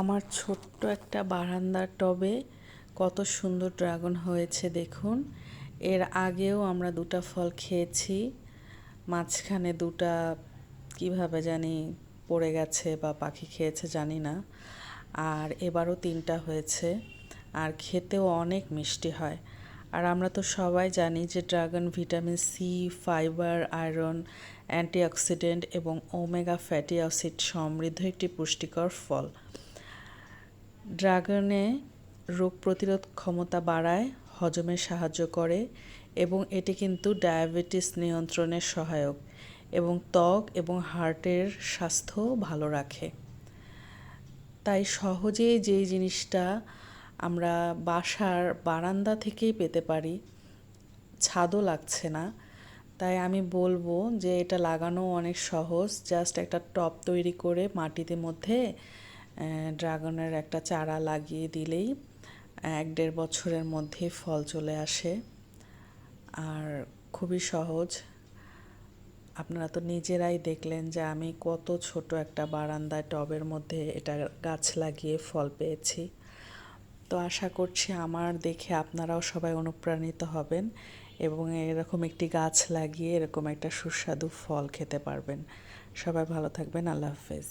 আমার ছোট্ট একটা বারান্দার টবে কত সুন্দর ড্রাগন হয়েছে দেখুন। এর আগেও আমরা দুটো ফল খেয়েছি, মাঝখানে দুটো কীভাবে জানি পড়ে গেছে বা পাখি খেয়েছে জানি না। আর এবারও তিনটা হয়েছে, আর খেতেও অনেক মিষ্টি হয়। আর আমরা তো সবাই জানি যে dragon vitamin C, fibre, iron, antioxidant এবং ওমেগা ফ্যাটি অ্যাসিড সমৃদ্ধ একটি পুষ্টিকর ফল। ড্রাগনে রোগ প্রতিরোধ ক্ষমতা বাড়ায়, হজমে সাহায্য করে এবং এটি কিন্তু ডায়াবেটিস নিয়ন্ত্রণে সহায়ক এবং ত্বক এবং হার্টের স্বাস্থ্য ভালো রাখে। তাই সহজেই যেই জিনিসটা আমরা বাসার বারান্দা থেকেই পেতে পারি, ছাদও লাগছে না, তাই আমি বলবো যে এটা লাগানো অনেক সহজ। জাস্ট একটা টব তৈরি করে মাটিতে মধ্যে ড্রাগনের একটা চারা লাগিয়ে দিলেই 1-1.5 বছরের মধ্যে ফল চলে আসে। আর খুবই সহজ। আপনারা তো নিজেরাই দেখলেন যে আমি কত ছোট একটা বারান্দায় টবের মধ্যে এটা গাছ লাগিয়ে ফল পেয়েছি। তো আশা করছি আমার দেখে আপনারাও সবাই অনুপ্রাণিত হবেন এবং এরকম একটি গাছ লাগিয়ে এরকম একটা সুস্বাদু ফল খেতে পারবেন। সবাই ভালো থাকবেন। আল্লাহ হাফেজ।